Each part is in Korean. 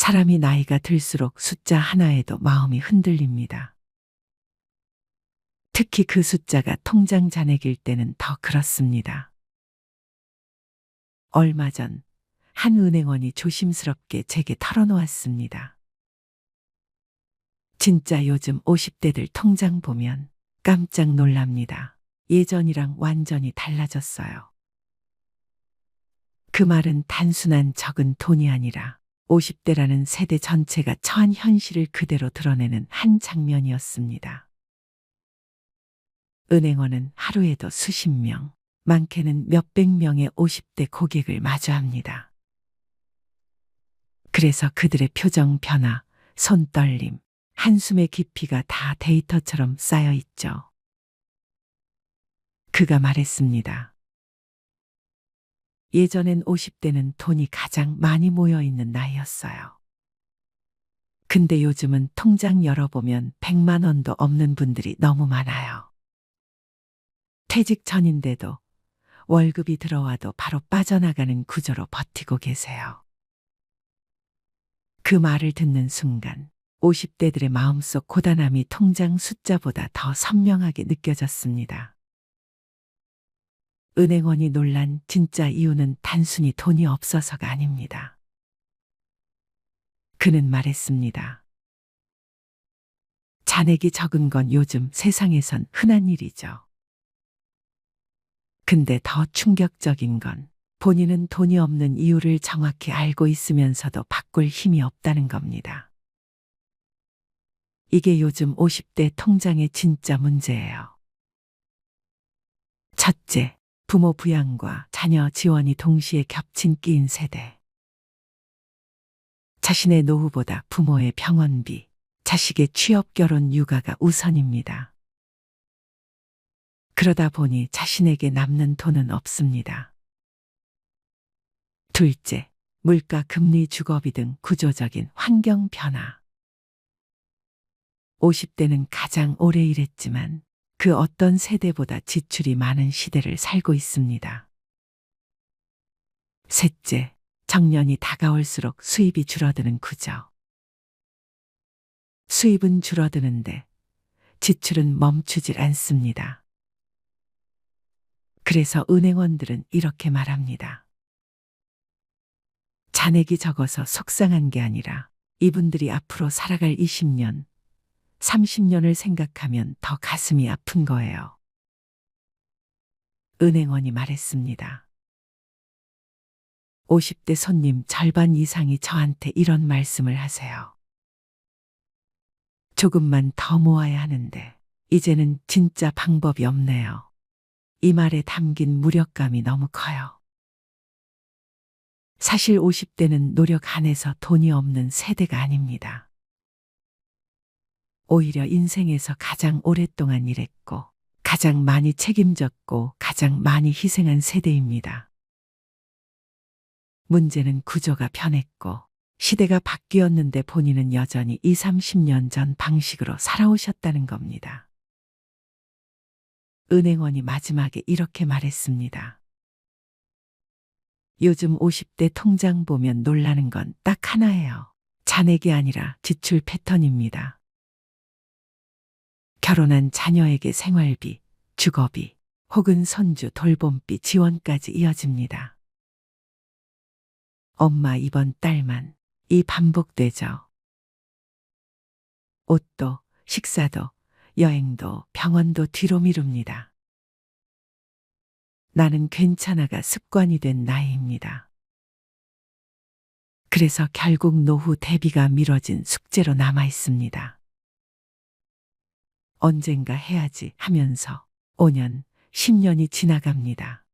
사람이 나이가 들수록 숫자 하나에도 마음이 흔들립니다. 특히 그 숫자가 통장 잔액일 때는 더 그렇습니다. 얼마 전 한 은행원이 조심스럽게 제게 털어놓았습니다. 진짜 요즘 50대들 통장 보면 깜짝 놀랍니다. 예전이랑 완전히 달라졌어요. 그 말은 단순한 적은 돈이 아니라 50대라는 세대 전체가 처한 현실을 그대로 드러내는 한 장면이었습니다. 은행원은 하루에도 수십 명, 많게는 몇백 명의 50대 고객을 마주합니다. 그래서 그들의 표정 변화, 손떨림, 한숨의 깊이가 다 데이터처럼 쌓여 있죠. 그가 말했습니다. 예전엔 50대는 돈이 가장 많이 모여 있는 나이였어요. 근데 요즘은 통장 열어보면 100만 원도 없는 분들이 너무 많아요. 퇴직 전인데도 월급이 들어와도 바로 빠져나가는 구조로 버티고 계세요. 그 말을 듣는 순간 50대들의 마음속 고단함이 통장 숫자보다 더 선명하게 느껴졌습니다. 은행원이 놀란 진짜 이유는 단순히 돈이 없어서가 아닙니다. 그는 말했습니다. 잔액이 적은 건 요즘 세상에선 흔한 일이죠. 근데 더 충격적인 건 본인은 돈이 없는 이유를 정확히 알고 있으면서도 바꿀 힘이 없다는 겁니다. 이게 요즘 50대 통장의 진짜 문제예요. 첫째, 부모 부양과 자녀 지원이 동시에 겹친 끼인 세대. 자신의 노후보다 부모의 병원비, 자식의 취업 결혼 육아가 우선입니다. 그러다 보니 자신에게 남는 돈은 없습니다. 둘째, 물가, 금리, 주거비 등 구조적인 환경 변화. 50대는 가장 오래 일했지만 그 어떤 세대보다 지출이 많은 시대를 살고 있습니다. 셋째, 정년이 다가올수록 수입이 줄어드는 구조. 수입은 줄어드는데 지출은 멈추질 않습니다. 그래서 은행원들은 이렇게 말합니다. 잔액이 적어서 속상한 게 아니라 이분들이 앞으로 살아갈 20년, 30년을 생각하면 더 가슴이 아픈 거예요. 은행원이 말했습니다. 50대 손님 절반 이상이 저한테 이런 말씀을 하세요. 조금만 더 모아야 하는데 이제는 진짜 방법이 없네요. 이 말에 담긴 무력감이 너무 커요. 사실 50대는 노력 안 해서 돈이 없는 세대가 아닙니다. 오히려 인생에서 가장 오랫동안 일했고 가장 많이 책임졌고 가장 많이 희생한 세대입니다. 문제는 구조가 변했고 시대가 바뀌었는데 본인은 여전히 20, 30년 전 방식으로 살아오셨다는 겁니다. 은행원이 마지막에 이렇게 말했습니다. 요즘 50대 통장 보면 놀라는 건 딱 하나예요. 잔액이 아니라 지출 패턴입니다. 결혼한 자녀에게 생활비, 주거비, 혹은 손주 돌봄비 지원까지 이어집니다. 엄마 이번 달만 이 반복되죠. 옷도, 식사도, 여행도, 병원도 뒤로 미룹니다. 나는 괜찮아가 습관이 된 나이입니다. 그래서 결국 노후 대비가 미뤄진 숙제로 남아 있습니다. 언젠가 해야지 하면서 5년, 10년이 지나갑니다.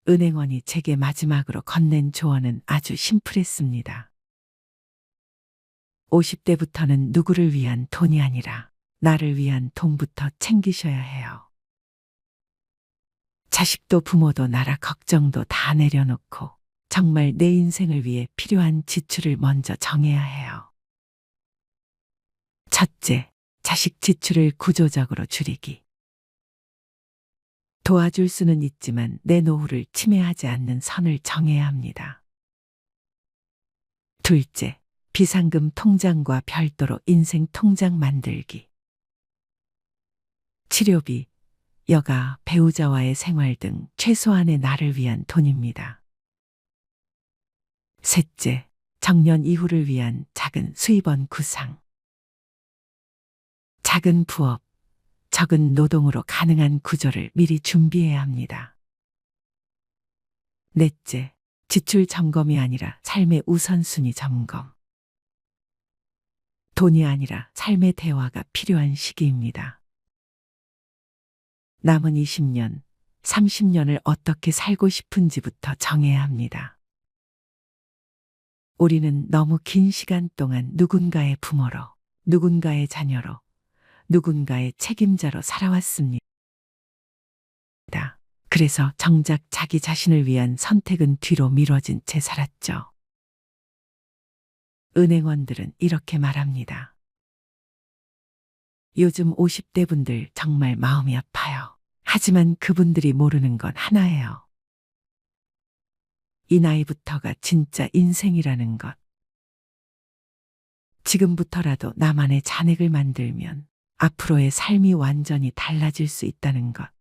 은행원이 제게 마지막으로 건넨 조언은 아주 심플했습니다. 50대부터는 누구를 위한 돈이 아니라 나를 위한 돈부터 챙기셔야 해요. 자식도 부모도 나라 걱정도 다 내려놓고 정말 내 인생을 위해 필요한 지출을 먼저 정해야 해요. 첫째, 자식 지출을 구조적으로 줄이기. 도와줄 수는 있지만 내 노후를 침해하지 않는 선을 정해야 합니다. 둘째, 비상금 통장과 별도로 인생 통장 만들기. 치료비, 여가, 배우자와의 생활 등 최소한의 나를 위한 돈입니다. 셋째, 정년 이후를 위한 작은 수입원 구상. 작은 부업, 적은 노동으로 가능한 구조를 미리 준비해야 합니다. 넷째, 지출 점검이 아니라 삶의 우선순위 점검. 돈이 아니라 삶의 대화가 필요한 시기입니다. 남은 20년, 30년을 어떻게 살고 싶은지부터 정해야 합니다. 우리는 너무 긴 시간 동안 누군가의 부모로, 누군가의 자녀로, 누군가의 책임자로 살아왔습니다. 그래서 정작 자기 자신을 위한 선택은 뒤로 미뤄진 채 살았죠. 은행원들은 이렇게 말합니다. 요즘 50대 분들 정말 마음이 아파요. 하지만 그분들이 모르는 건 하나예요. 이 나이부터가 진짜 인생이라는 것. 지금부터라도 나만의 잔액을 만들면 앞으로의 삶이 완전히 달라질 수 있다는 것.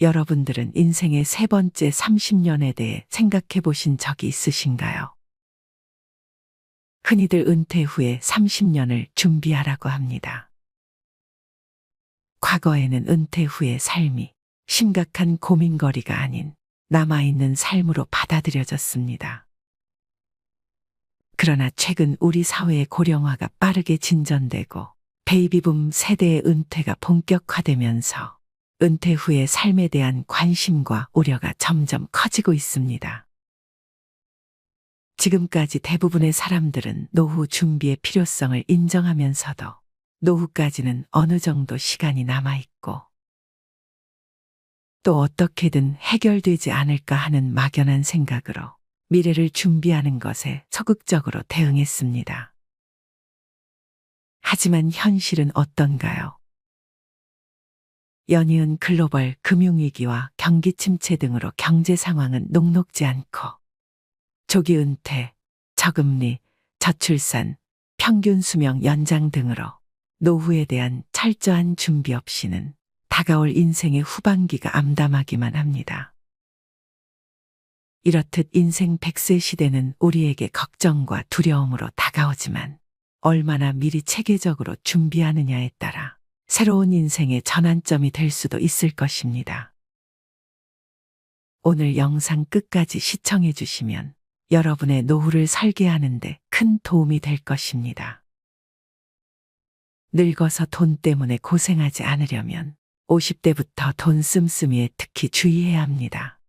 여러분들은 인생의 세 번째 30년에 대해 생각해 보신 적이 있으신가요? 흔히들 은퇴 후에 30년을 준비하라고 합니다. 과거에는 은퇴 후의 삶이 심각한 고민거리가 아닌 남아있는 삶으로 받아들여졌습니다. 그러나 최근 우리 사회의 고령화가 빠르게 진전되고 베이비붐 세대의 은퇴가 본격화되면서 은퇴 후의 삶에 대한 관심과 우려가 점점 커지고 있습니다. 지금까지 대부분의 사람들은 노후 준비의 필요성을 인정하면서도 노후까지는 어느 정도 시간이 남아있고 또 어떻게든 해결되지 않을까 하는 막연한 생각으로 미래를 준비하는 것에 적극적으로 대응했습니다. 하지만 현실은 어떤가요? 연이은 글로벌 금융위기와 경기 침체 등으로 경제 상황은 녹록지 않고 조기 은퇴, 저금리, 저출산, 평균 수명 연장 등으로 노후에 대한 철저한 준비 없이는 다가올 인생의 후반기가 암담하기만 합니다. 이렇듯 인생 100세 시대는 우리에게 걱정과 두려움으로 다가오지만 얼마나 미리 체계적으로 준비하느냐에 따라 새로운 인생의 전환점이 될 수도 있을 것입니다. 오늘 영상 끝까지 시청해 주시면 여러분의 노후를 설계하는 데 큰 도움이 될 것입니다. 늙어서 돈 때문에 고생하지 않으려면 50대부터 돈 씀씀이에 특히 주의해야 합니다.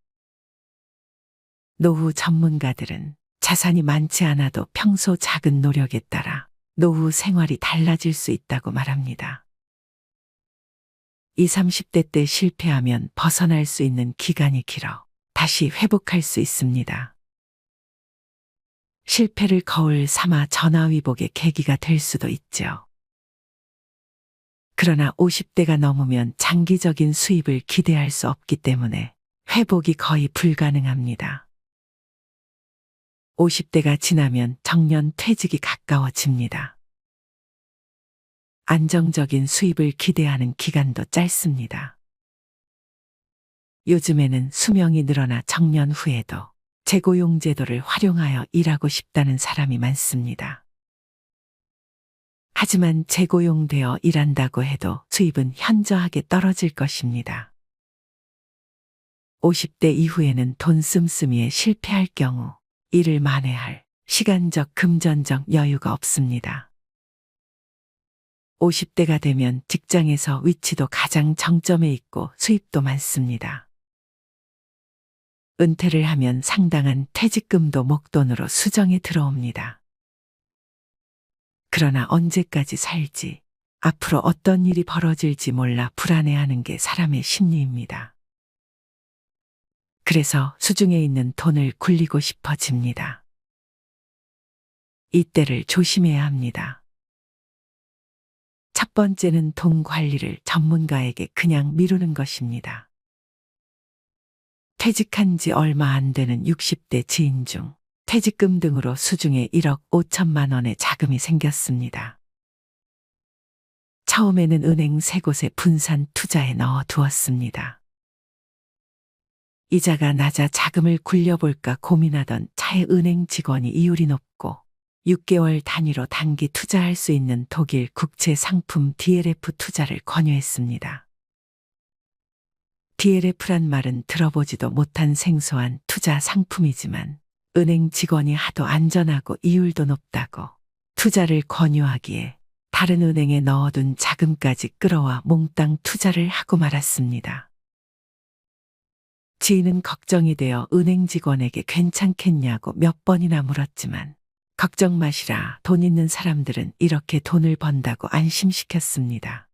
노후 전문가들은 자산이 많지 않아도 평소 작은 노력에 따라 노후 생활이 달라질 수 있다고 말합니다. 20, 30대 때 실패하면 벗어날 수 있는 기간이 길어 다시 회복할 수 있습니다. 실패를 거울 삼아 전화위복의 계기가 될 수도 있죠. 그러나 50대가 넘으면 장기적인 수입을 기대할 수 없기 때문에 회복이 거의 불가능합니다. 50대가 지나면 정년 퇴직이 가까워집니다. 안정적인 수입을 기대하는 기간도 짧습니다. 요즘에는 수명이 늘어나 정년 후에도 재고용 제도를 활용하여 일하고 싶다는 사람이 많습니다. 하지만 재고용되어 일한다고 해도 수입은 현저하게 떨어질 것입니다. 50대 이후에는 돈 씀씀이에 실패할 경우 일을 만회할 시간적 금전적 여유가 없습니다. 50대가 되면 직장에서 위치도 가장 정점에 있고 수입도 많습니다. 은퇴를 하면 상당한 퇴직금도 목돈으로 수정에 들어옵니다. 그러나 언제까지 살지, 앞으로 어떤 일이 벌어질지 몰라 불안해하는 게 사람의 심리입니다. 그래서 수중에 있는 돈을 굴리고 싶어집니다. 이때를 조심해야 합니다. 첫 번째는 돈 관리를 전문가에게 그냥 미루는 것입니다. 퇴직한 지 얼마 안 되는 60대 지인 중 퇴직금 등으로 수중에 1억 5천만 원의 자금이 생겼습니다. 처음에는 은행 3곳에 분산 투자에 넣어 두었습니다. 이자가 낮아 자금을 굴려볼까 고민하던 차에 은행 직원이 이율이 높고 6개월 단위로 단기 투자할 수 있는 독일 국채 상품 DLF 투자를 권유했습니다. DLF란 말은 들어보지도 못한 생소한 투자 상품이지만 은행 직원이 하도 안전하고 이율도 높다고 투자를 권유하기에 다른 은행에 넣어둔 자금까지 끌어와 몽땅 투자를 하고 말았습니다. 지인은 걱정이 되어 은행 직원에게 괜찮겠냐고 몇 번이나 물었지만 걱정 마시라, 돈 있는 사람들은 이렇게 돈을 번다고 안심시켰습니다.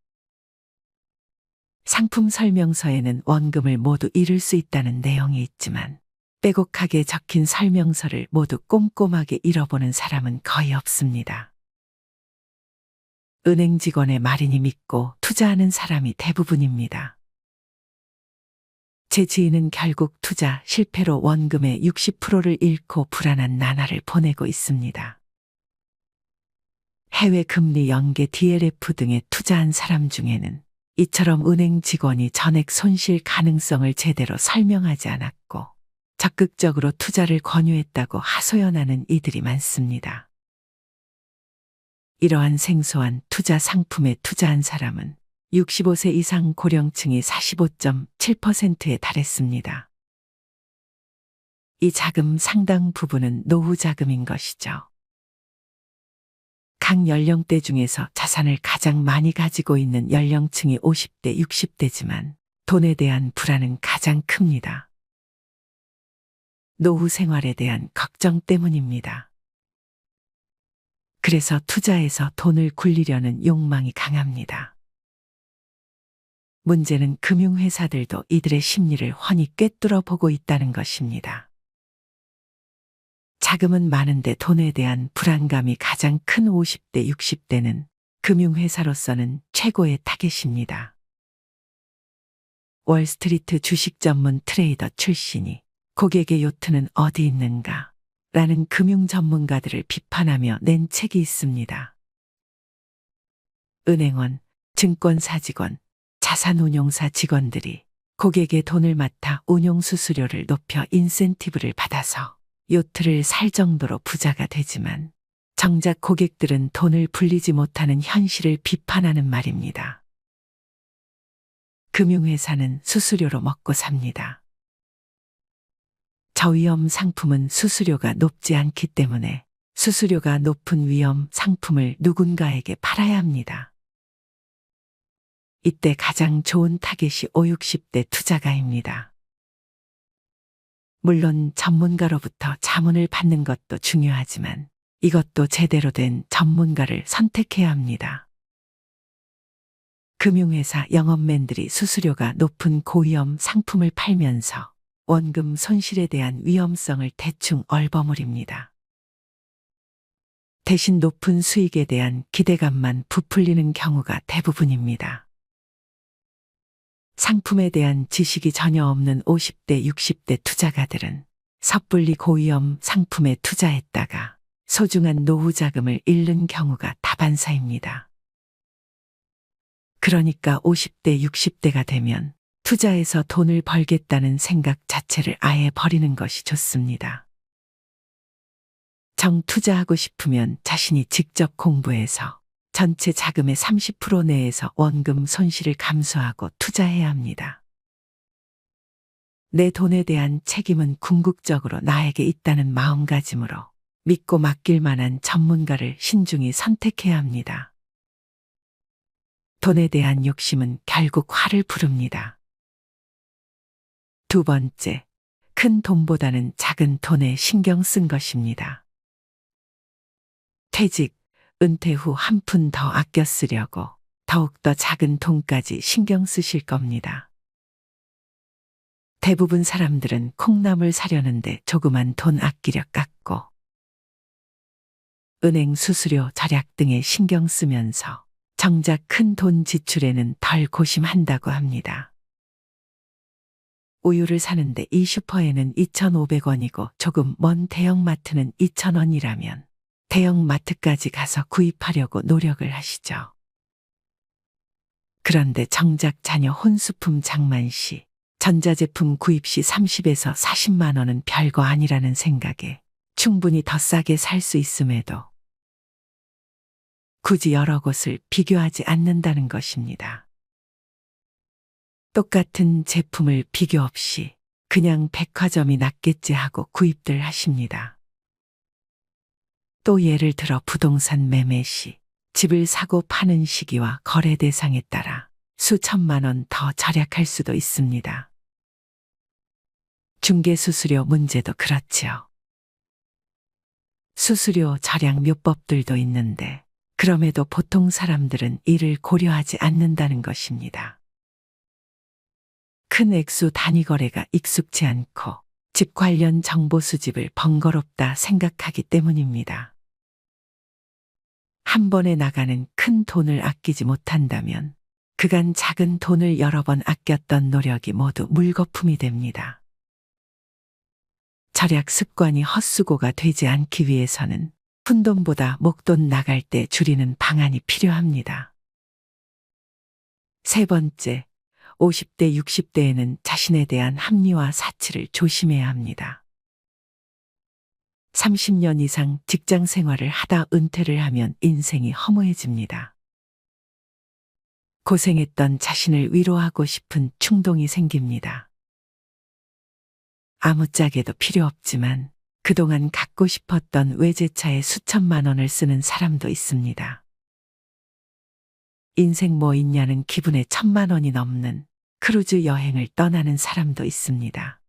상품 설명서에는 원금을 모두 잃을 수 있다는 내용이 있지만 빼곡하게 적힌 설명서를 모두 꼼꼼하게 읽어보는 사람은 거의 없습니다. 은행 직원의 말이니 믿고 투자하는 사람이 대부분입니다. 제 지인은 결국 투자 실패로 원금의 60%를 잃고 불안한 나날을 보내고 있습니다. 해외 금리 연계 DLF 등에 투자한 사람 중에는 이처럼 은행 직원이 전액 손실 가능성을 제대로 설명하지 않았고 적극적으로 투자를 권유했다고 하소연하는 이들이 많습니다. 이러한 생소한 투자 상품에 투자한 사람은 65세 이상 고령층이 45.7%에 달했습니다. 이 자금 상당 부분은 노후 자금인 것이죠. 각 연령대 중에서 자산을 가장 많이 가지고 있는 연령층이 50대, 60대지만 돈에 대한 불안은 가장 큽니다. 노후 생활에 대한 걱정 때문입니다. 그래서 투자에서 돈을 굴리려는 욕망이 강합니다. 문제는 금융회사들도 이들의 심리를 훤히 꿰뚫어 보고 있다는 것입니다. 자금은 많은데 돈에 대한 불안감이 가장 큰 50대, 60대는 금융회사로서는 최고의 타겟입니다. 월스트리트 주식 전문 트레이더 출신이 고객의 요트는 어디 있는가? 라는 금융 전문가들을 비판하며 낸 책이 있습니다. 은행원, 증권사 직원, 자산운용사 직원들이 고객의 돈을 맡아 운용수수료를 높여 인센티브를 받아서 요트를 살 정도로 부자가 되지만 정작 고객들은 돈을 불리지 못하는 현실을 비판하는 말입니다. 금융회사는 수수료로 먹고 삽니다. 저위험 상품은 수수료가 높지 않기 때문에 수수료가 높은 위험 상품을 누군가에게 팔아야 합니다. 이때 가장 좋은 타겟이 5, 60대 투자가입니다. 물론 전문가로부터 자문을 받는 것도 중요하지만 이것도 제대로 된 전문가를 선택해야 합니다. 금융회사 영업맨들이 수수료가 높은 고위험 상품을 팔면서 원금 손실에 대한 위험성을 대충 얼버무립니다. 대신 높은 수익에 대한 기대감만 부풀리는 경우가 대부분입니다. 상품에 대한 지식이 전혀 없는 50대, 60대 투자가들은 섣불리 고위험 상품에 투자했다가 소중한 노후 자금을 잃는 경우가 다반사입니다. 그러니까 50대, 60대가 되면 투자해서 돈을 벌겠다는 생각 자체를 아예 버리는 것이 좋습니다. 정 투자하고 싶으면 자신이 직접 공부해서 전체 자금의 30% 내에서 원금 손실을 감수하고 투자해야 합니다. 내 돈에 대한 책임은 궁극적으로 나에게 있다는 마음가짐으로 믿고 맡길 만한 전문가를 신중히 선택해야 합니다. 돈에 대한 욕심은 결국 화를 부릅니다. 두 번째, 큰 돈보다는 작은 돈에 신경 쓴 것입니다. 퇴직, 은퇴 후 한 푼 더 아껴 쓰려고 더욱더 작은 돈까지 신경 쓰실 겁니다. 대부분 사람들은 콩나물 사려는데 조그만 돈 아끼려 깎고 은행 수수료 절약 등에 신경 쓰면서 정작 큰 돈 지출에는 덜 고심한다고 합니다. 우유를 사는데 이 슈퍼에는 2,500원이고 조금 먼 대형마트는 2,000원이라면 대형마트까지 가서 구입하려고 노력을 하시죠. 그런데 정작 자녀 혼수품 장만 시, 전자제품 구입 시 30에서 40만 원은 별거 아니라는 생각에 충분히 더 싸게 살 수 있음에도 굳이 여러 곳을 비교하지 않는다는 것입니다. 똑같은 제품을 비교 없이 그냥 백화점이 낫겠지 하고 구입들 하십니다. 또 예를 들어 부동산 매매 시 집을 사고 파는 시기와 거래 대상에 따라 수천만 원 더 절약할 수도 있습니다. 중개수수료 문제도 그렇지요. 수수료 절약 묘법들도 있는데 그럼에도 보통 사람들은 이를 고려하지 않는다는 것입니다. 큰 액수 단위 거래가 익숙치 않고 집 관련 정보 수집을 번거롭다 생각하기 때문입니다. 한 번에 나가는 큰 돈을 아끼지 못한다면 그간 작은 돈을 여러 번 아꼈던 노력이 모두 물거품이 됩니다. 절약 습관이 헛수고가 되지 않기 위해서는 푼돈보다 목돈 나갈 때 줄이는 방안이 필요합니다. 세 번째, 50대, 60대에는 자신에 대한 합리화 사치를 조심해야 합니다. 30년 이상 직장 생활을 하다 은퇴를 하면 인생이 허무해집니다. 고생했던 자신을 위로하고 싶은 충동이 생깁니다. 아무짝에도 필요 없지만 그동안 갖고 싶었던 외제차에 수천만 원을 쓰는 사람도 있습니다. 인생 뭐 있냐는 기분에 1,000만 원이 넘는 크루즈 여행을 떠나는 사람도 있습니다.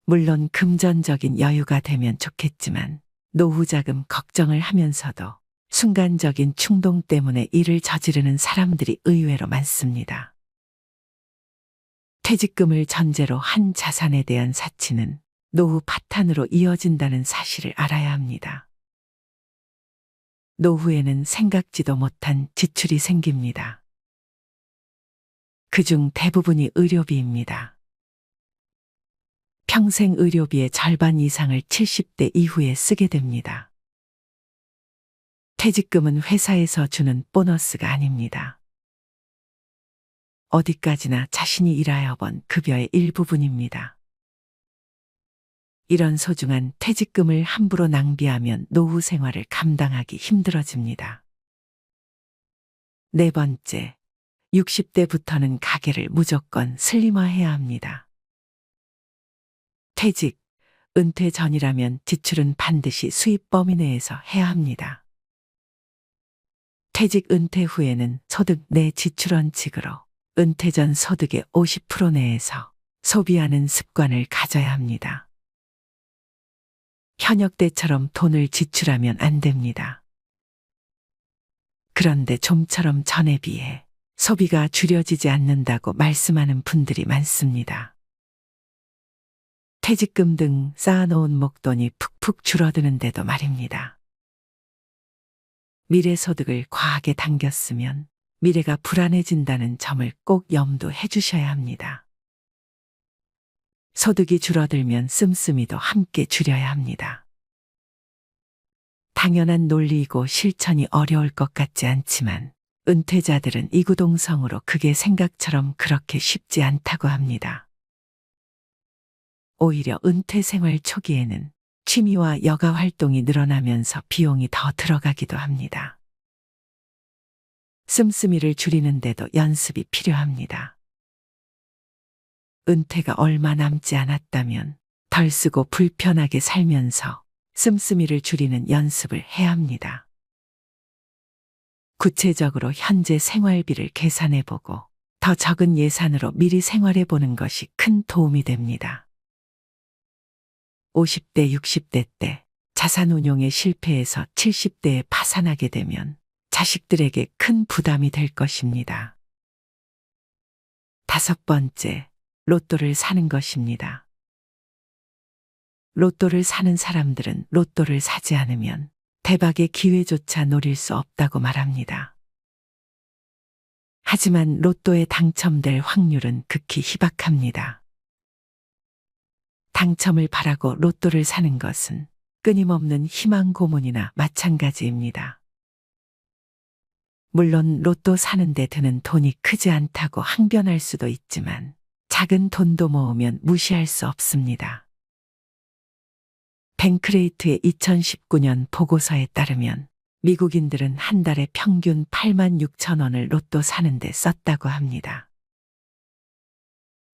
물론 금전적인 여유가 되면 좋겠지만 노후 자금 걱정을 하면서도 순간적인 충동 때문에 일을 저지르는 사람들이 의외로 많습니다. 퇴직금을 전제로 한 자산에 대한 사치는 노후 파탄으로 이어진다는 사실을 알아야 합니다. 노후에는 생각지도 못한 지출이 생깁니다. 그중 대부분이 의료비입니다. 평생 의료비의 절반 이상을 70대 이후에 쓰게 됩니다. 퇴직금은 회사에서 주는 보너스가 아닙니다. 어디까지나 자신이 일하여 번 급여의 일부분입니다. 이런 소중한 퇴직금을 함부로 낭비하면 노후 생활을 감당하기 힘들어집니다. 네 번째, 60대부터는 가계를 무조건 슬림화해야 합니다. 퇴직, 은퇴 전이라면 지출은 반드시 수입 범위 내에서 해야 합니다. 퇴직 은퇴 후에는 소득 내 지출 원칙으로 은퇴 전 소득의 50% 내에서 소비하는 습관을 가져야 합니다. 현역 때처럼 돈을 지출하면 안 됩니다. 그런데 좀처럼 전에 비해 소비가 줄여지지 않는다고 말씀하는 분들이 많습니다. 퇴직금 등 쌓아놓은 목돈이 푹푹 줄어드는데도 말입니다. 미래 소득을 과하게 당겼으면 미래가 불안해진다는 점을 꼭 염두해 주셔야 합니다. 소득이 줄어들면 씀씀이도 함께 줄여야 합니다. 당연한 논리이고 실천이 어려울 것 같지 않지만 은퇴자들은 이구동성으로 그게 생각처럼 그렇게 쉽지 않다고 합니다. 오히려 은퇴 생활 초기에는 취미와 여가 활동이 늘어나면서 비용이 더 들어가기도 합니다. 씀씀이를 줄이는데도 연습이 필요합니다. 은퇴가 얼마 남지 않았다면 덜 쓰고 불편하게 살면서 씀씀이를 줄이는 연습을 해야 합니다. 구체적으로 현재 생활비를 계산해보고 더 적은 예산으로 미리 생활해보는 것이 큰 도움이 됩니다. 50대, 60대 때 자산운용에 실패해서 70대에 파산하게 되면 자식들에게 큰 부담이 될 것입니다. 다섯 번째, 로또를 사는 것입니다. 로또를 사는 사람들은 로또를 사지 않으면 대박의 기회조차 노릴 수 없다고 말합니다. 하지만 로또에 당첨될 확률은 극히 희박합니다. 당첨을 바라고 로또를 사는 것은 끊임없는 희망 고문이나 마찬가지입니다. 물론 로또 사는데 드는 돈이 크지 않다고 항변할 수도 있지만 작은 돈도 모으면 무시할 수 없습니다. 뱅크레이트의 2019년 보고서에 따르면 미국인들은 한 달에 평균 8만 6천 원을 로또 사는데 썼다고 합니다.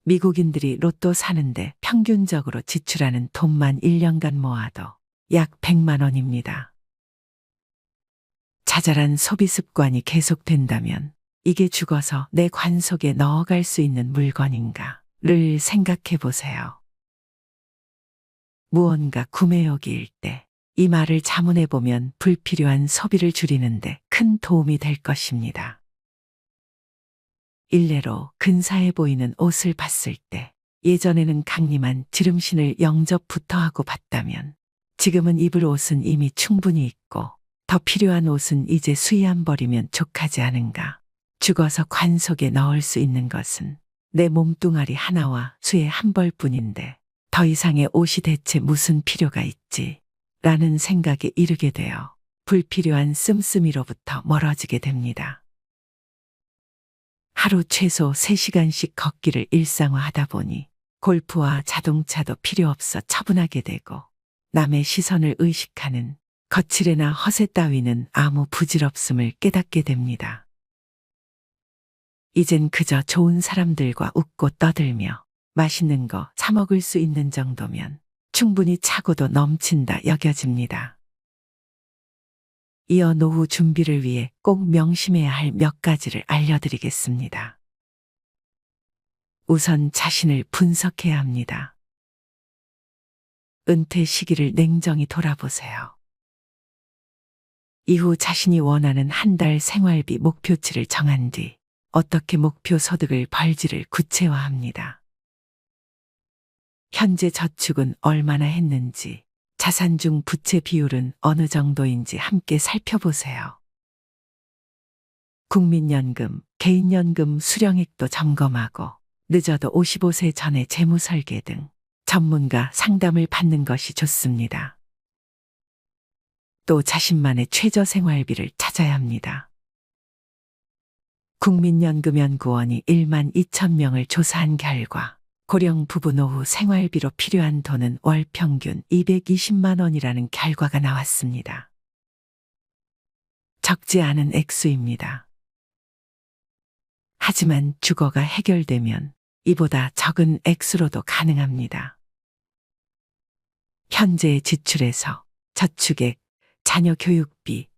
미국인들이 로또 사는데 평균적으로 지출하는 돈만 1년간 모아도 약 100만 원입니다. 자잘한 소비 습관이 계속된다면 이게 죽어서 내 관 속에 넣어갈 수 있는 물건인가를 생각해 보세요. 무언가 구매욕이일 때 이 말을 자문해 보면 불필요한 소비를 줄이는데 큰 도움이 될 것입니다. 일례로 근사해 보이는 옷을 봤을 때 예전에는 강림한 지름신을 영접부터 하고 봤다면 지금은 입을 옷은 이미 충분히 있고 더 필요한 옷은 이제 수의안 버리면 족하지 않은가. 죽어서 관 속에 넣을 수 있는 것은 내 몸뚱아리 하나와 수의 한 벌뿐인데 더 이상의 옷이 대체 무슨 필요가 있지? 라는 생각에 이르게 되어 불필요한 씀씀이로부터 멀어지게 됩니다. 하루 최소 3시간씩 걷기를 일상화하다 보니 골프와 자동차도 필요 없어 처분하게 되고 남의 시선을 의식하는 거칠애나 허세 따위는 아무 부질없음을 깨닫게 됩니다. 이젠 그저 좋은 사람들과 웃고 떠들며 맛있는 거 사 먹을 수 있는 정도면 충분히 차고도 넘친다 여겨집니다. 이어 노후 준비를 위해 꼭 명심해야 할 몇 가지를 알려드리겠습니다. 우선 자신을 분석해야 합니다. 은퇴 시기를 냉정히 돌아보세요. 이후 자신이 원하는 한 달 생활비 목표치를 정한 뒤 어떻게 목표 소득을 벌지를 구체화합니다. 현재 저축은 얼마나 했는지, 자산 중 부채 비율은 어느 정도인지 함께 살펴보세요. 국민연금, 개인연금 수령액도 점검하고 늦어도 55세 전에 재무설계 등 전문가 상담을 받는 것이 좋습니다. 또 자신만의 최저 생활비를 찾아야 합니다. 국민연금연구원이 1만 2천 명을 조사한 결과 고령 부부 노후 생활비로 필요한 돈은 월 평균 220만 원이라는 결과가 나왔습니다. 적지 않은 액수입니다. 하지만 주거가 해결되면 이보다 적은 액수로도 가능합니다. 현재의 지출에서 저축액, 자녀 교육비,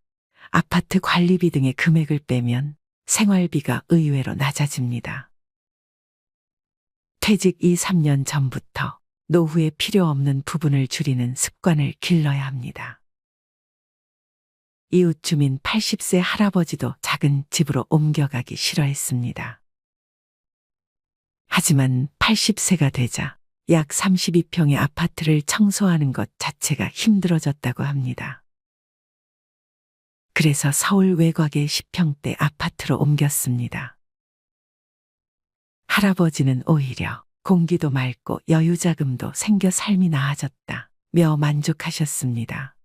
아파트 관리비 등의 금액을 빼면 생활비가 의외로 낮아집니다. 퇴직 2, 3년 전부터 노후에 필요 없는 부분을 줄이는 습관을 길러야 합니다. 이웃 주민 80세 할아버지도 작은 집으로 옮겨가기 싫어했습니다. 하지만 80세가 되자 약 32평의 아파트를 청소하는 것 자체가 힘들어졌다고 합니다. 그래서 서울 외곽의 10평대 아파트로 옮겼습니다. 할아버지는 오히려 공기도 맑고 여유자금도 생겨 삶이 나아졌다며 만족하셨습니다.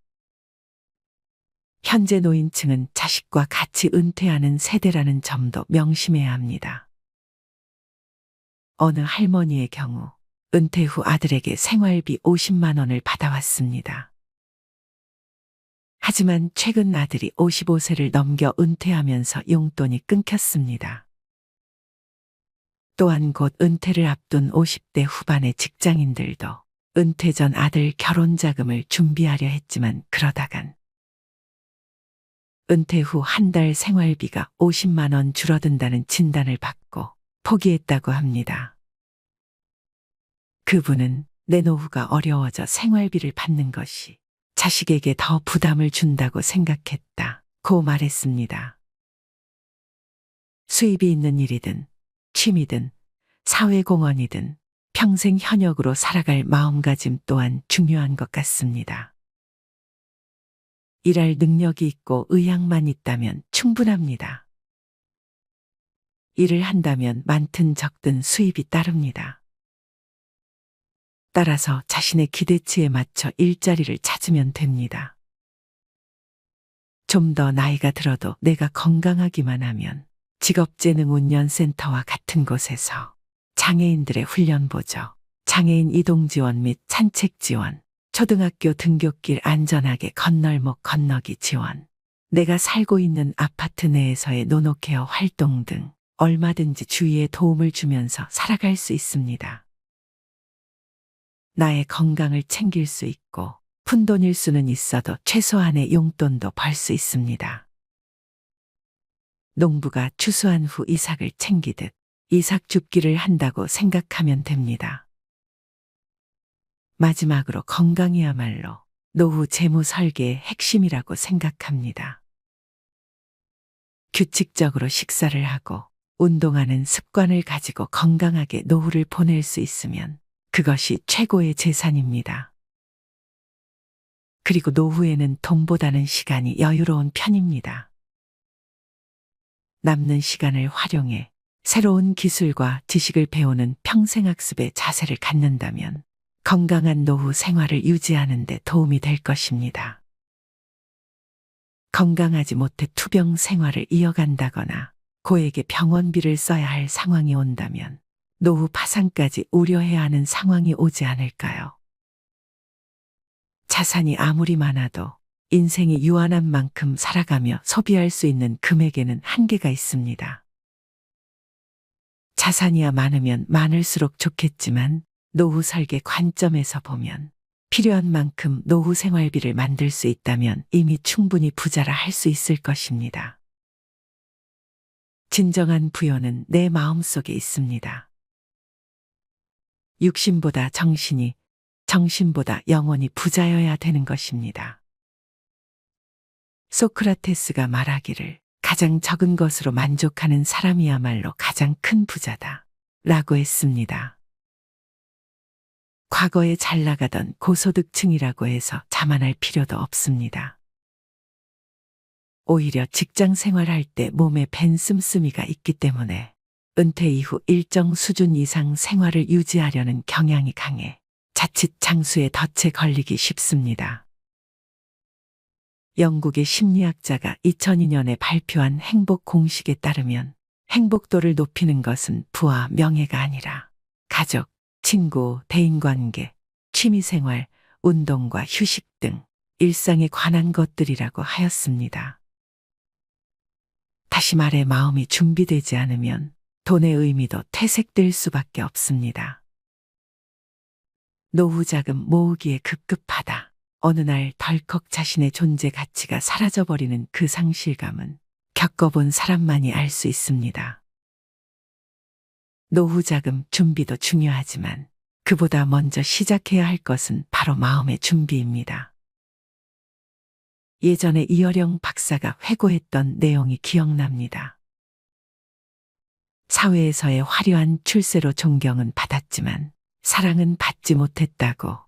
현재 노인층은 자식과 같이 은퇴하는 세대라는 점도 명심해야 합니다. 어느 할머니의 경우 은퇴 후 아들에게 생활비 50만 원을 받아왔습니다. 하지만 최근 아들이 55세를 넘겨 은퇴하면서 용돈이 끊겼습니다. 또한 곧 은퇴를 앞둔 50대 후반의 직장인들도 은퇴 전 아들 결혼 자금을 준비하려 했지만 그러다간 은퇴 후 한 달 생활비가 50만 원 줄어든다는 진단을 받고 포기했다고 합니다. 그분은 내 노후가 어려워져 생활비를 받는 것이 자식에게 더 부담을 준다고 생각했다고 말했습니다. 수입이 있는 일이든 취미든 사회공헌이든 평생 현역으로 살아갈 마음가짐 또한 중요한 것 같습니다. 일할 능력이 있고 의향만 있다면 충분합니다. 일을 한다면 많든 적든 수입이 따릅니다. 따라서 자신의 기대치에 맞춰 일자리를 찾으면 됩니다. 좀 더 나이가 들어도 내가 건강하기만 하면 직업재능운전센터와 같은 곳에서 장애인들의 훈련보조, 장애인 이동 지원 및 산책 지원, 초등학교 등굣길 안전하게 건널목 건너기 지원, 내가 살고 있는 아파트 내에서의 노노케어 활동 등 얼마든지 주위에 도움을 주면서 살아갈 수 있습니다. 나의 건강을 챙길 수 있고 푼돈일 수는 있어도 최소한의 용돈도 벌 수 있습니다. 농부가 추수한 후 이삭을 챙기듯 이삭 줍기를 한다고 생각하면 됩니다. 마지막으로 건강이야말로 노후 재무 설계의 핵심이라고 생각합니다. 규칙적으로 식사를 하고 운동하는 습관을 가지고 건강하게 노후를 보낼 수 있으면 그것이 최고의 재산입니다. 그리고 노후에는 돈보다는 시간이 여유로운 편입니다. 남는 시간을 활용해 새로운 기술과 지식을 배우는 평생학습의 자세를 갖는다면 건강한 노후 생활을 유지하는 데 도움이 될 것입니다. 건강하지 못해 투병 생활을 이어간다거나 고액의 병원비를 써야 할 상황이 온다면 노후 파산까지 우려해야 하는 상황이 오지 않을까요? 자산이 아무리 많아도 인생이 유한한 만큼 살아가며 소비할 수 있는 금액에는 한계가 있습니다. 자산이야 많으면 많을수록 좋겠지만 노후 설계 관점에서 보면 필요한 만큼 노후 생활비를 만들 수 있다면 이미 충분히 부자라 할 수 있을 것입니다. 진정한 부여는 내 마음속에 있습니다. 육신보다 정신이, 정신보다 영혼이 부자여야 되는 것입니다. 소크라테스가 말하기를 가장 적은 것으로 만족하는 사람이야말로 가장 큰 부자다 라고 했습니다. 과거에 잘 나가던 고소득층이라고 해서 자만할 필요도 없습니다. 오히려 직장 생활할 때 몸에 밴 씀씀이가 있기 때문에 은퇴 이후 일정 수준 이상 생활을 유지하려는 경향이 강해 자칫 장수에 덫에 걸리기 쉽습니다. 영국의 심리학자가 2002년에 발표한 행복 공식에 따르면 행복도를 높이는 것은 부와 명예가 아니라 가족, 친구, 대인관계, 취미생활, 운동과 휴식 등 일상에 관한 것들이라고 하였습니다. 다시 말해 마음이 준비되지 않으면 돈의 의미도 퇴색될 수밖에 없습니다. 노후 자금 모으기에 급급하다. 어느 날 덜컥 자신의 존재 가치가 사라져버리는 그 상실감은 겪어본 사람만이 알 수 있습니다. 노후 자금 준비도 중요하지만 그보다 먼저 시작해야 할 것은 바로 마음의 준비입니다. 예전에 이어령 박사가 회고했던 내용이 기억납니다. 사회에서의 화려한 출세로 존경은 받았지만 사랑은 받지 못했다고.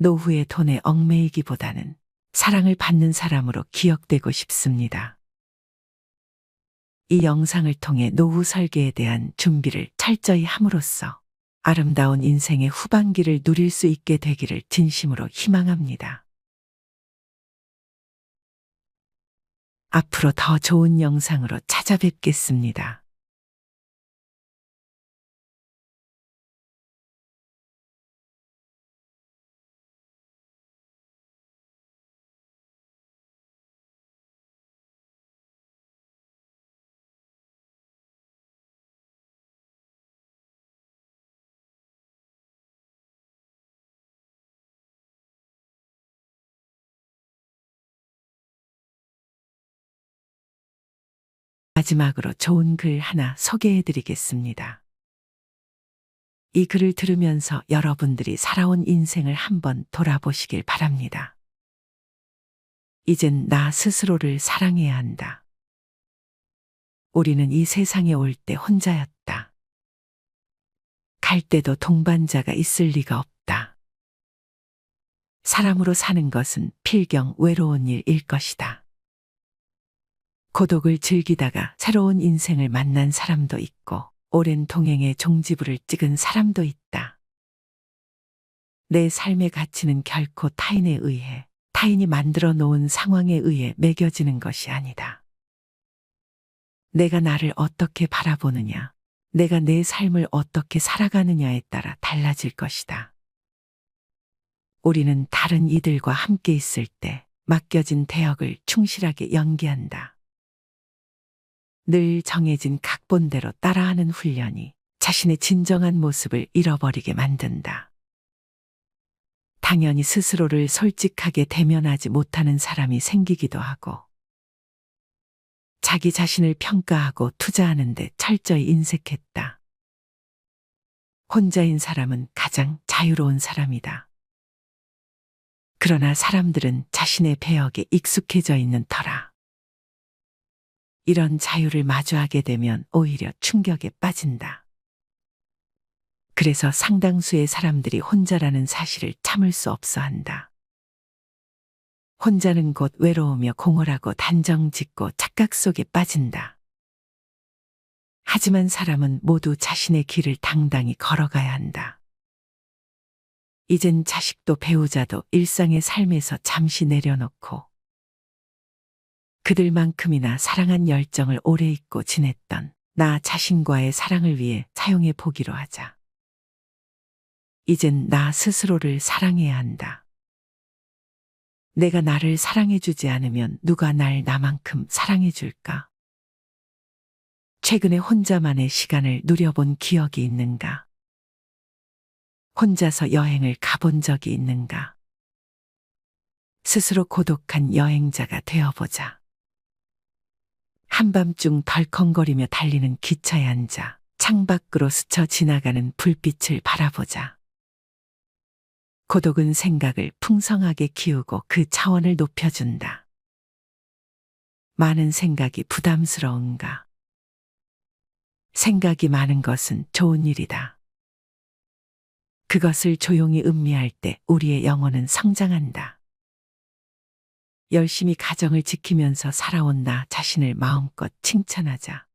노후의 돈에 얽매이기보다는 사랑을 받는 사람으로 기억되고 싶습니다. 이 영상을 통해 노후 설계에 대한 준비를 철저히 함으로써 아름다운 인생의 후반기를 누릴 수 있게 되기를 진심으로 희망합니다. 앞으로 더 좋은 영상으로 찾아뵙겠습니다. 마지막으로 좋은 글 하나 소개해 드리겠습니다. 이 글을 들으면서 여러분들이 살아온 인생을 한번 돌아보시길 바랍니다. 이젠 나 스스로를 사랑해야 한다. 우리는 이 세상에 올 때 혼자였다. 갈 때도 동반자가 있을 리가 없다. 사람으로 사는 것은 필경 외로운 일일 것이다. 고독을 즐기다가 새로운 인생을 만난 사람도 있고 오랜 동행의 종지부를 찍은 사람도 있다. 내 삶의 가치는 결코 타인에 의해, 타인이 만들어 놓은 상황에 의해 매겨지는 것이 아니다. 내가 나를 어떻게 바라보느냐, 내가 내 삶을 어떻게 살아가느냐에 따라 달라질 것이다. 우리는 다른 이들과 함께 있을 때 맡겨진 대역을 충실하게 연기한다. 늘 정해진 각본대로 따라하는 훈련이 자신의 진정한 모습을 잃어버리게 만든다. 당연히 스스로를 솔직하게 대면하지 못하는 사람이 생기기도 하고, 자기 자신을 평가하고 투자하는 데 철저히 인색했다. 혼자인 사람은 가장 자유로운 사람이다. 그러나 사람들은 자신의 배역에 익숙해져 있는 터라 이런 자유를 마주하게 되면 오히려 충격에 빠진다. 그래서 상당수의 사람들이 혼자라는 사실을 참을 수 없어 한다. 혼자는 곧 외로우며 공허하고 단정짓고 착각 속에 빠진다. 하지만 사람은 모두 자신의 길을 당당히 걸어가야 한다. 이젠 자식도 배우자도 일상의 삶에서 잠시 내려놓고 그들만큼이나 사랑한 열정을 오래 잊고 지냈던 나 자신과의 사랑을 위해 사용해 보기로 하자. 이젠 나 스스로를 사랑해야 한다. 내가 나를 사랑해주지 않으면 누가 날 나만큼 사랑해줄까? 최근에 혼자만의 시간을 누려본 기억이 있는가? 혼자서 여행을 가본 적이 있는가? 스스로 고독한 여행자가 되어보자. 한밤중 덜컹거리며 달리는 기차에 앉아 창밖으로 스쳐 지나가는 불빛을 바라보자. 고독은 생각을 풍성하게 키우고 그 차원을 높여준다. 많은 생각이 부담스러운가? 생각이 많은 것은 좋은 일이다. 그것을 조용히 음미할 때 우리의 영혼은 성장한다. 열심히 가정을 지키면서 살아온 나 자신을 마음껏 칭찬하자.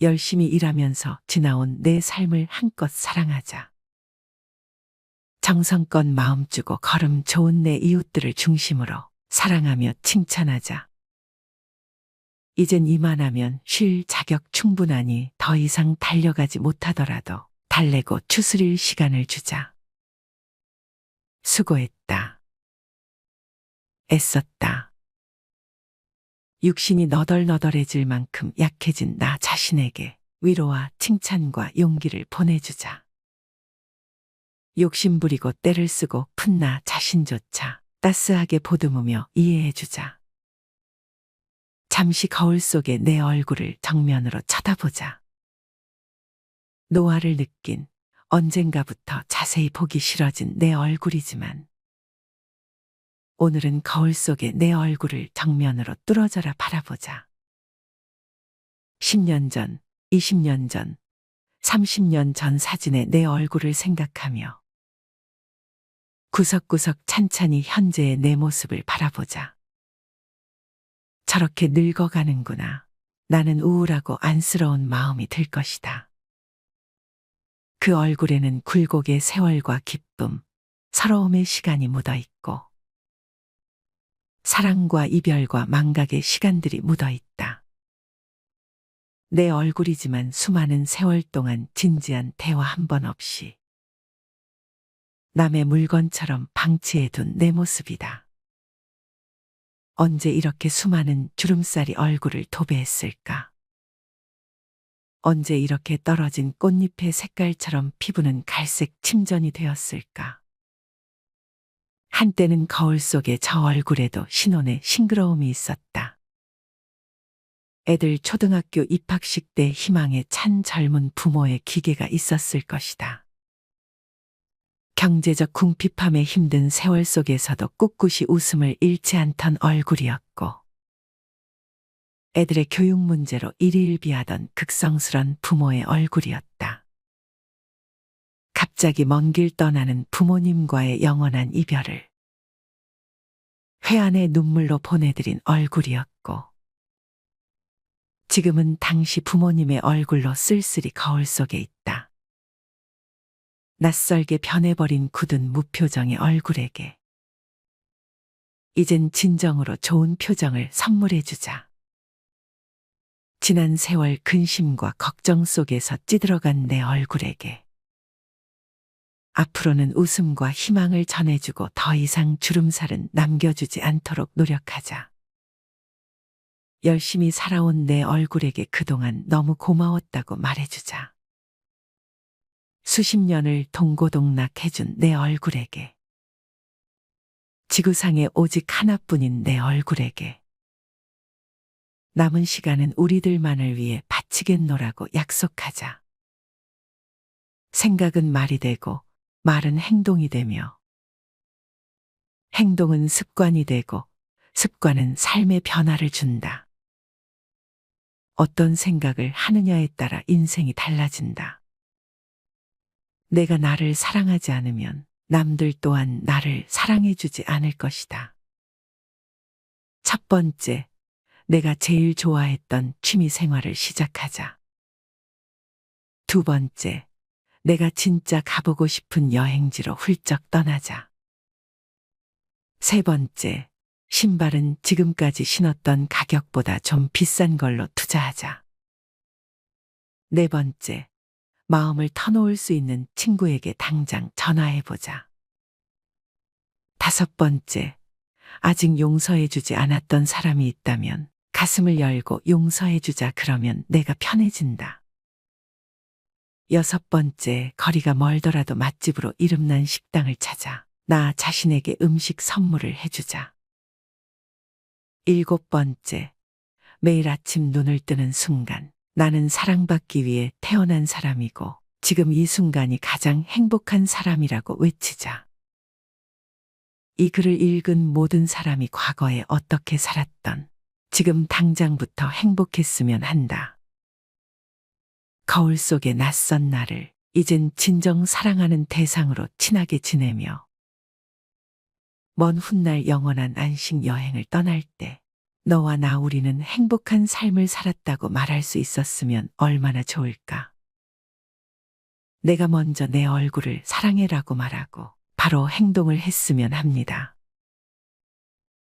열심히 일하면서 지나온 내 삶을 한껏 사랑하자. 정성껏 마음 주고 걸음 좋은 내 이웃들을 중심으로 사랑하며 칭찬하자. 이젠 이만하면 쉴 자격 충분하니 더 이상 달려가지 못하더라도 달래고 추스릴 시간을 주자. 수고했다. 애썼다. 육신이 너덜너덜해질 만큼 약해진 나 자신에게 위로와 칭찬과 용기를 보내주자. 욕심부리고 때를 쓰고 푼 나 자신조차 따스하게 보듬으며 이해해주자. 잠시 거울 속에 내 얼굴을 정면으로 쳐다보자. 노화를 느낀 언젠가부터 자세히 보기 싫어진 내 얼굴이지만 오늘은 거울 속에 내 얼굴을 정면으로 뚫어져라 바라보자. 10년 전, 20년 전, 30년 전 사진의 내 얼굴을 생각하며 구석구석 찬찬히 현재의 내 모습을 바라보자. 저렇게 늙어가는구나. 나는 우울하고 안쓰러운 마음이 들 것이다. 그 얼굴에는 굴곡의 세월과 기쁨, 서러움의 시간이 묻어 있고 사랑과 이별과 망각의 시간들이 묻어 있다. 내 얼굴이지만 수많은 세월 동안 진지한 대화 한 번 없이 남의 물건처럼 방치해둔 내 모습이다. 언제 이렇게 수많은 주름살이 얼굴을 도배했을까? 언제 이렇게 떨어진 꽃잎의 색깔처럼 피부는 갈색 침전이 되었을까? 한때는 거울 속에 저 얼굴에도 신혼의 싱그러움이 있었다. 애들 초등학교 입학식 때 희망에 찬 젊은 부모의 기계가 있었을 것이다. 경제적 궁핍함에 힘든 세월 속에서도 꿋꿋이 웃음을 잃지 않던 얼굴이었고 애들의 교육 문제로 일희일비하던 극성스런 부모의 얼굴이었다. 갑자기 먼 길 떠나는 부모님과의 영원한 이별을 회한의 눈물로 보내드린 얼굴이었고 지금은 당시 부모님의 얼굴로 쓸쓸히 거울 속에 있다. 낯설게 변해버린 굳은 무표정의 얼굴에게 이젠 진정으로 좋은 표정을 선물해주자. 지난 세월 근심과 걱정 속에서 찌들어간 내 얼굴에게 앞으로는 웃음과 희망을 전해주고 더 이상 주름살은 남겨주지 않도록 노력하자. 열심히 살아온 내 얼굴에게 그동안 너무 고마웠다고 말해주자. 수십 년을 동고동락해준 내 얼굴에게, 지구상에 오직 하나뿐인 내 얼굴에게, 남은 시간은 우리들만을 위해 바치겠노라고 약속하자. 생각은 말이 되고 말은 행동이 되며 행동은 습관이 되고 습관은 삶의 변화를 준다. 어떤 생각을 하느냐에 따라 인생이 달라진다. 내가 나를 사랑하지 않으면 남들 또한 나를 사랑해주지 않을 것이다. 첫 번째, 내가 제일 좋아했던 취미 생활을 시작하자. 두 번째, 내가 진짜 가보고 싶은 여행지로 훌쩍 떠나자. 세 번째, 신발은 지금까지 신었던 가격보다 좀 비싼 걸로 투자하자. 네 번째, 마음을 터놓을 수 있는 친구에게 당장 전화해보자. 다섯 번째, 아직 용서해주지 않았던 사람이 있다면 가슴을 열고 용서해주자. 그러면 내가 편해진다. 여섯 번째, 거리가 멀더라도 맛집으로 이름난 식당을 찾아 나 자신에게 음식 선물을 해주자. 일곱 번째, 매일 아침 눈을 뜨는 순간 나는 사랑받기 위해 태어난 사람이고 지금 이 순간이 가장 행복한 사람이라고 외치자. 이 글을 읽은 모든 사람이 과거에 어떻게 살았던 지금 당장부터 행복했으면 한다. 거울 속의 낯선 나를 이젠 진정 사랑하는 대상으로 친하게 지내며 먼 훗날 영원한 안식 여행을 떠날 때 너와 나 우리는 행복한 삶을 살았다고 말할 수 있었으면 얼마나 좋을까. 내가 먼저 내 얼굴을 사랑해라고 말하고 바로 행동을 했으면 합니다.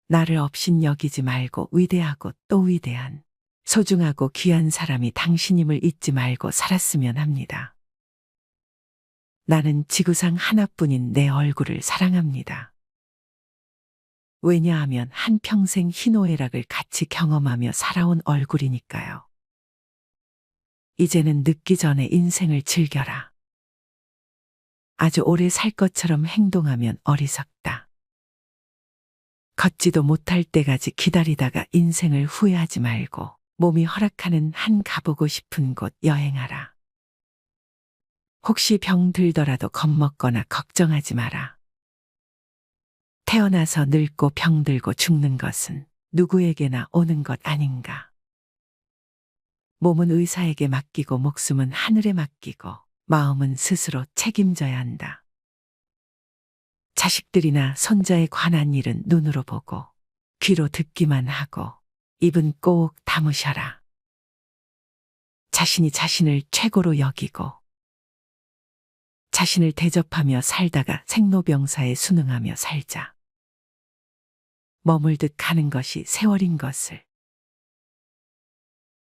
나를 없인 여기지 말고 위대하고 또 위대한 소중하고 귀한 사람이 당신임을 잊지 말고 살았으면 합니다. 나는 지구상 하나뿐인 내 얼굴을 사랑합니다. 왜냐하면 한평생 희노애락을 같이 경험하며 살아온 얼굴이니까요. 이제는 늦기 전에 인생을 즐겨라. 아주 오래 살 것처럼 행동하면 어리석다. 걷지도 못할 때까지 기다리다가 인생을 후회하지 말고 몸이 허락하는 한 가보고 싶은 곳 여행하라. 혹시 병 들더라도 겁먹거나 걱정하지 마라. 태어나서 늙고 병들고 죽는 것은 누구에게나 오는 것 아닌가. 몸은 의사에게 맡기고 목숨은 하늘에 맡기고 마음은 스스로 책임져야 한다. 자식들이나 손자에 관한 일은 눈으로 보고 귀로 듣기만 하고 입은 꼭 다무셔라. 자신이 자신을 최고로 여기고 자신을 대접하며 살다가 생로병사에 순응하며 살자. 머물듯 가는 것이 세월인 것을